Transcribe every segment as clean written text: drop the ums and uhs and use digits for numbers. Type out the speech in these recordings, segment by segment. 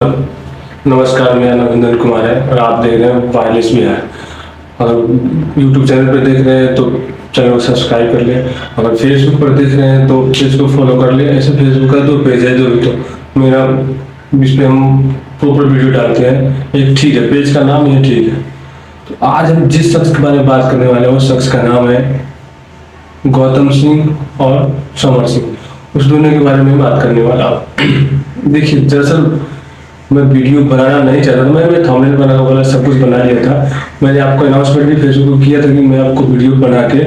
नमस्कार, मेरा नाम इंदन कुमार है और आप देख रहे हैं वायरलेस बिहार। अगर यूट्यूब चैनल पर देख रहे हैं तो चैनल को सब्सक्राइब कर ले। अगर फेसबुक पर देख रहे हैं तो पेज को फॉलो कर ले। ऐसे फेसबुक का 2 पेज है, जो भी तो मेरा इस पे हम प्रॉपर वीडियो डालते हैं। एक ठीक है, पेज का नाम ये ठीक है। तो आज हम जिस शख्स के बारे में बात करने वाले हैं वो शख्स का नाम है गौतम सिंह और समर सिंह। उस दोनों के बारे में बात करने वाला हूं। देखिए, दरअसल मैं वीडियो बनाना नहीं चाहता था। मैं थंबनेल बना वाला सब कुछ बना लिया था। मैंने आपको अनाउंसमेंट भी फेसबुक को किया था कि मैं आपको वीडियो बना के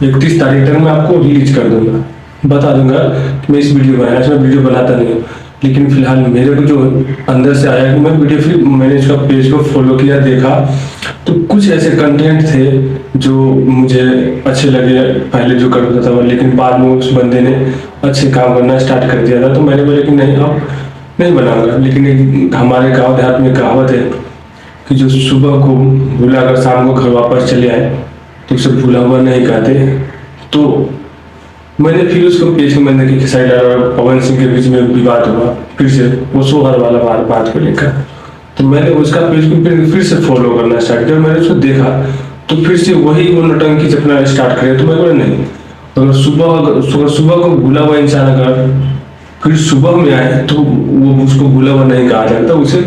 31 तारीख तक मैं आपको रिलीज कर दूंगा, बता दूंगा कि मैं इस वीडियो बनाया। मैं वीडियो बनाता नहीं हूँ, लेकिन फिलहाल मेरे को जो अंदर से आया कि मैं वीडियो, फिर मैंने इसका पेज को फॉलो किया, देखा तो कुछ ऐसे कंटेंट थे जो मुझे अच्छे लगे पहले जो करता था, लेकिन बाद में उस बंदे ने अच्छे काम करना स्टार्ट कर दिया था। तो मैंने बोला कि नहीं, अब नहीं बनाऊंगा। लेकिन एक हमारे गांव देहात में कहावत है कि जो सुबह को भूला अगर शाम को घर वापस चले आए तो उसे भूला हुआ नहीं कहते। तो मैंने फिर उसको पेज को मैंने देखी, खेसारी लाल और पवन सिंह के बीच में विवाद हुआ फिर से, वो सोहर वाला बात को लेकर। तो मैंने उसका पेज को फिर से फॉलो करना स्टार्ट किया। मैंने उसको देखा तो फिर से वही वो नौटंकी चपना स्टार्ट करे। तो मैं बोला नहीं, अगर सुबह को भूला हुआ इंसान अगर फिर सुबह में आए तो वो उसको भूला हुआ नहीं कहा जाता, उसे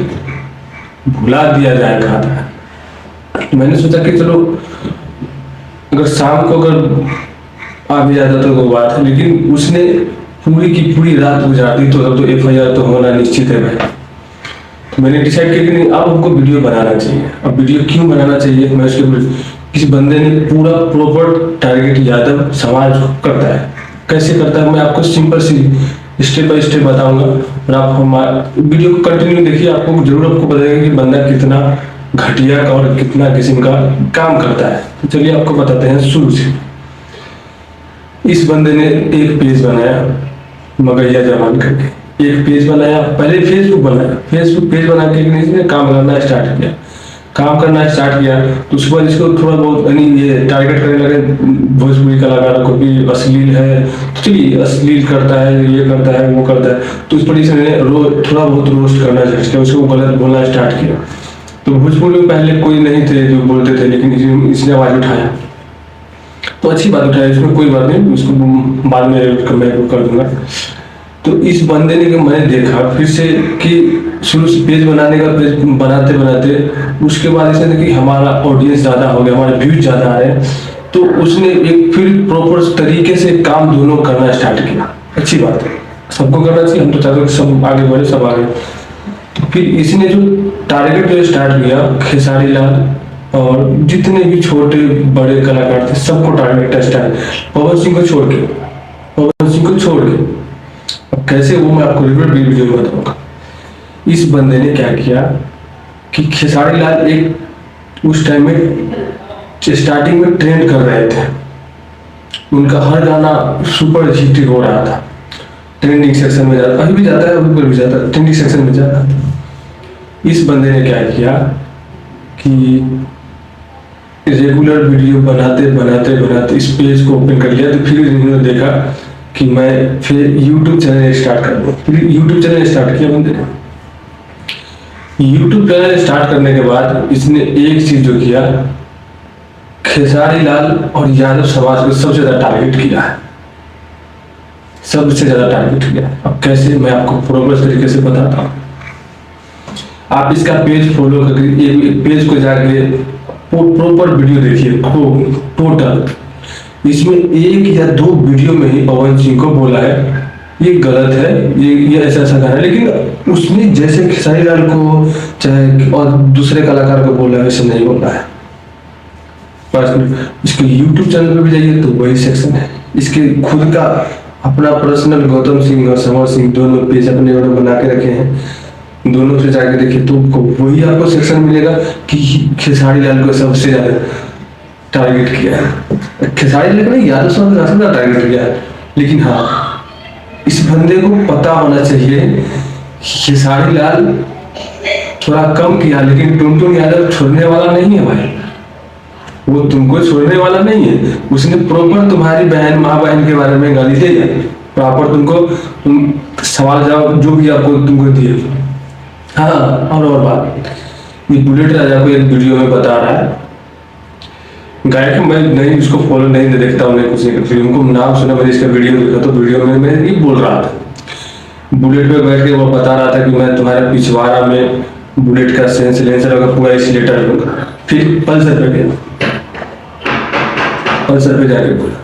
भुला दिया जाए कहा था। मैंने सोचा कि चलो अगर शाम को अगर आ भी जाता तो वो बात है, लेकिन उसने पूरी की पूरी रात गुजार दी। तो अब तो FIR तो होना निश्चित है भाई। तो मैंने डिसाइड किया कि नहीं, अब हमको वीडियो बनाना चाहिए। अब वीडियो क्यों बनाना चाहिए, मैं उसके किसी बंदे ने पूरा प्रॉपर टारगेट यादव समाज को करता है। कैसे करता है मैं आपको सिंपल सी स्टेप बाय स्टेप बताऊंगा, और आप हमारे वीडियो को कंटिन्यू देखिए। आपको जरूर आपको बताएगा कि बंदा कितना घटिया का और कितना किस्म का काम करता है। तो चलिए आपको बताते हैं शुरू से। इस बंदे ने एक पेज बनाया, मगैया जवान करके एक पेज बनाया। पहले फेसबुक बनाया, फेसबुक पेज बना के इसने काम करना स्टार्ट किया। तो उसके बाद इसको थोड़ा बहुत ये टारगेट करने लगे भोजपुरी कलाकारों को भी, अश्लील है तो चलिए अश्लील करता है, ये करता है, वो करता है। तो इस पर इसने थोड़ा बहुत रोस्ट करना स्टार्ट किया, उसको गलत बोलना स्टार्ट किया। तो भोजपुरी में पहले कोई नहीं थे जो बोलते थे, लेकिन इसने आवाज उठाया तो अच्छी बात उठाया, इसमें कोई बात नहीं, उसको बाद में मैं कर दूंगा। तो इस बंदे ने मैंने देखा फिर से कि शुरू से पेज बनाने का, पेज बनाते बनाते उसके बाद इसने देखा कि हमारा ऑडियंस ज़्यादा हो गया, हमारे व्यूज ज़्यादा आ रहे हैं। तो उसने एक फिर प्रॉपर तरीके से काम दोनों करना स्टार्ट किया। अच्छी बात है, सबको करना चाहिए, हम तो चाहते हैं सब आगे बढ़े, सब आगे। तो फिर इसने जो टारगेट जो स्टार्ट किया, खेसारी लाल और जितने भी छोटे बड़े कलाकार थे सबको टारगेट स्टार्ट, पवन सिंह को छोड़ के। अब कैसे वो मैं आपको वीडियो में बताऊंगा। इस बंदे ने क्या किया कि खेसारी लाल एक उस टाइम में स्टार्टिंग में ट्रेंड कर रहे थे, उनका हर गाना सुपर हिट हो रहा था, ट्रेंडिंग सेक्शन में जाता, अभी भी जाता है, अभी भी जाता है, ट्रेंडिंग सेक्शन में जाता था। इस बंदे ने क्या किया कि रेगुलर वीडियो बनाते बनाते इस पेज को ओपन कर लिया। तो फिर इन्होंने देखा कि मैं फिर YouTube चैनल स्टार्ट कर दूं। फिर YouTube चैनल स्टार्ट किया बंदे ने। YouTube चैनल स्टार्ट करने के बाद इसने एक चीज जो किया, खेसारी लाल और यादव समाज को सबसे ज्यादा टारगेट किया है, सबसे ज्यादा टारगेट किया। अब कैसे मैं आपको प्रॉपर तरीके से बताता हूँ। आप इसका पेज फॉलो करके पेज को जाके प्रॉपर वीडियो देखिए, टोटल इसमें 1 या 2 वीडियो में ही पवन सिंह को बोला है ये गलत है, ये ऐसा गाना है। लेकिन उसने जैसे खेसारी लाल को चाहे और दूसरे कलाकार को बोला है वैसे नहीं बोला है। इसके YouTube चैनल पे भी जाइए तो वही सेक्शन है। इसके खुद का अपना पर्सनल गौतम सिंह और समर सिंह दोनों पेज अपने बना के रखे हैं, दोनों से जाके देखिए तो वही आपको सेक्शन मिलेगा कि खेसारी लाल को सबसे ज्यादा टारगेट किया है। खेसारी लाल ने यादव समाज का टारगेट किया है। लेकिन हाँ, इस बंदे को पता होना चाहिए खेसारी लाल थोड़ा कम किया, लेकिन टुनटुन यादव छोड़ने वाला नहीं है भाई, वो तुमको छोड़ने वाला नहीं है। उसने प्रॉपर तुम्हारी बहन माँ बहन के बारे में गाली दी है, प्रॉपर तुम सवाल जवाब जो भी आपको तुमको दिए। हाँ, और बात, ये बुलेट राजा को एक वीडियो में बता रहा है, गायक मैं नहीं उसको फॉलो नहीं देखता हूँ, कुछ नहीं करती उनको नाम सुना, मैंने इसका वीडियो देखा तो वीडियो में मैं ये बोल रहा था, बुलेट पे बैठ के वो बता रहा था कि मैं तुम्हारे पिछवाड़ा में बुलेट का सिलेंसर वगैरह पूरा एक्सीलेटर लूंगा। फिर पल्सर पे गया, पल्सर पे जाके बोला